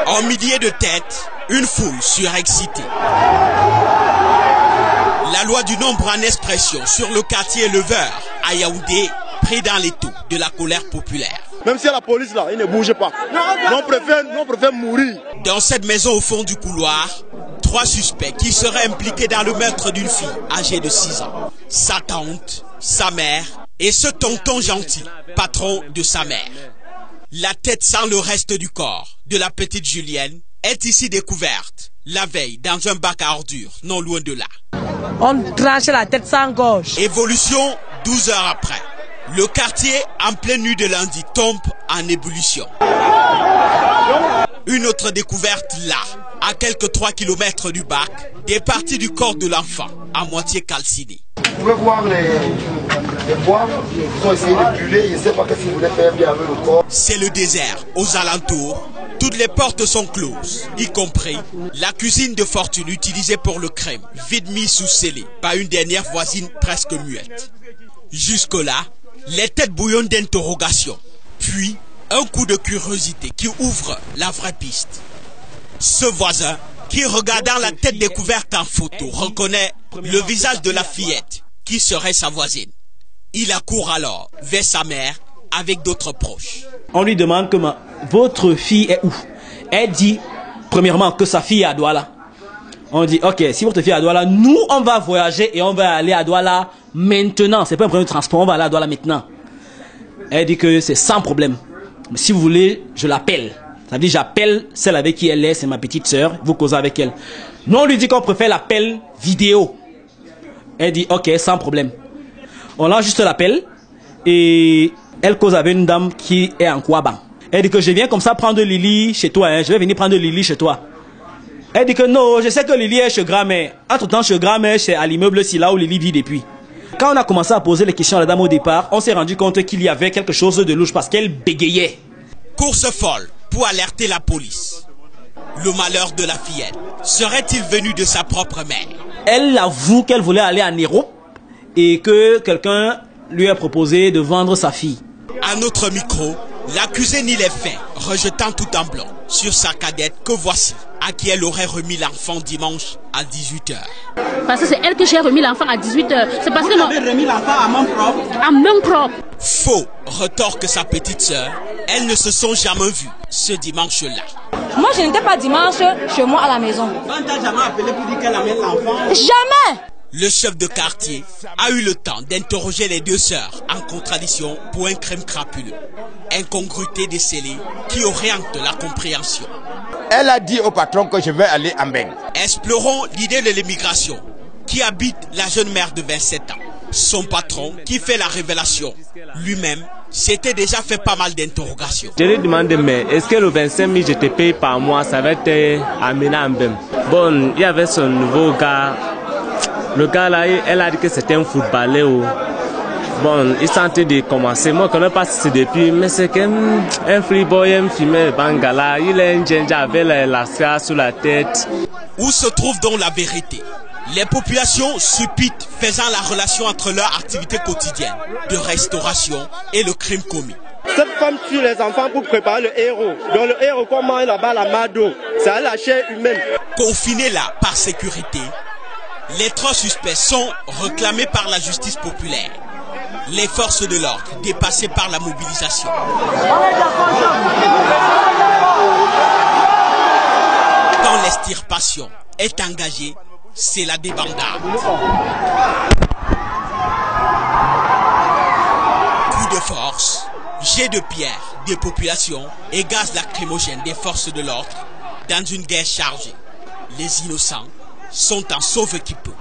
En milliers de têtes, une foule surexcitée. La loi du nombre en expression sur le quartier éleveur à Yaoundé, pris dans les taux de la colère populaire. Même si la police là, il ne bouge pas. On préfère mourir. Dans cette maison au fond du couloir, 3 suspects qui seraient impliqués dans le meurtre d'une fille âgée de 6 ans. Sa tante, sa mère et ce tonton gentil, patron de sa mère. La tête sans le reste du corps de la petite Julienne est ici découverte la veille dans un bac à ordures, non loin de là. On tranche la tête sans gorge. Évolution 12 heures après. Le quartier, en pleine nuit de lundi, tombe en ébullition. Une autre découverte là, à quelques 3 kilomètres du bac, des parties du corps de l'enfant, à moitié calcinées. Vous pouvez voir les bois, ils ont essayé de brûler, je ne sais pas ce qu'ils voulaient faire bien avec le corps. C'est le désert, aux alentours. Toutes les portes sont closes, y compris la cuisine de fortune utilisée pour le crime, vide mise sous scellé par une dernière voisine presque muette. Jusque-là, les têtes bouillonnent d'interrogation, puis un coup de curiosité qui ouvre la vraie piste. Ce voisin, qui regardant la tête découverte en photo, reconnaît le visage de la fillette, qui serait sa voisine. Il accourt alors vers sa mère avec d'autres proches. On lui demande comment votre fille est où. Elle dit premièrement que sa fille est à Douala. On dit ok, si votre fille est à Douala, nous on va voyager et on va aller à Douala maintenant. C'est pas un problème de transport, on va aller à Douala maintenant. Elle dit que c'est sans problème. Mais si vous voulez, je l'appelle. Ça veut dire j'appelle celle avec qui elle est, c'est ma petite sœur, vous causez avec elle. Nous on lui dit qu'on préfère l'appel vidéo. Elle dit ok, sans problème. On lance juste l'appel et elle cause avec une dame qui est en Kouaban. Elle dit que je viens comme ça prendre Lily chez toi, hein. Je vais venir prendre Lily chez toi. Elle dit que non, je sais que Lily est chez grand-mère. Entre-temps, chez grand-mère, c'est à l'immeuble, c'est là où Lily vit depuis. Quand on a commencé à poser les questions à la dame au départ, on s'est rendu compte qu'il y avait quelque chose de louche parce qu'elle bégayait. Course folle pour alerter la police. Le malheur de la fillette serait-il venu de sa propre mère? Elle avoue qu'elle voulait aller en Europe et que quelqu'un lui a proposé de vendre sa fille. À notre micro, l'accusée nie les faits, rejetant tout en blanc sur sa cadette que voici, à qui elle aurait remis l'enfant dimanche à 18h. Parce que c'est elle que j'ai remis l'enfant à 18h. C'est parce que vous avez remis l'enfant à main propre? À main propre. Faux, retorque sa petite sœur. Elles ne se sont jamais vues ce dimanche-là. Moi, je n'étais pas dimanche chez moi à la maison. On t'a jamais appelé pour dire qu'elle amène l'enfant? Jamais! Le chef de quartier a eu le temps d'interroger les 2 sœurs en contradiction pour un crime crapuleux. Incongruité décelée qui oriente la compréhension. Elle a dit au patron que je vais aller à Mbeng. Explorons l'idée de l'immigration qui habite la jeune mère de 27 ans. Son patron qui fait la révélation lui-même s'était déjà fait pas mal d'interrogations. Je lui ai demandé, mais est-ce que le 25 000 je te paye par mois, ça va être amené à Mbeng? Bon, il y avait son nouveau gars. Le gars là, elle a dit que c'était un footballeur. Bon, il sentait de commencer. Moi, je ne connais pas si c'est depuis, mais c'est qu'un freeboy, un fumeur de Bangala. Il a un ginger avec la scar sur la tête. Où se trouve donc la vérité? Les populations subites faisant la relation entre leur activité quotidienne de restauration et le crime commis. Cette femme tue les enfants pour préparer le héros. Donc le héros comment il là-bas la mado. C'est à la chair humaine. Confinés là par sécurité, les 3 suspects sont réclamés par la justice populaire. Les forces de l'ordre dépassées par la mobilisation. Quand l'extirpation est engagée, c'est la débandade. Coup de force, jet de pierre des populations et gaz lacrymogène des forces de l'ordre dans une guerre chargée. Les innocents sont en sauve qui peut.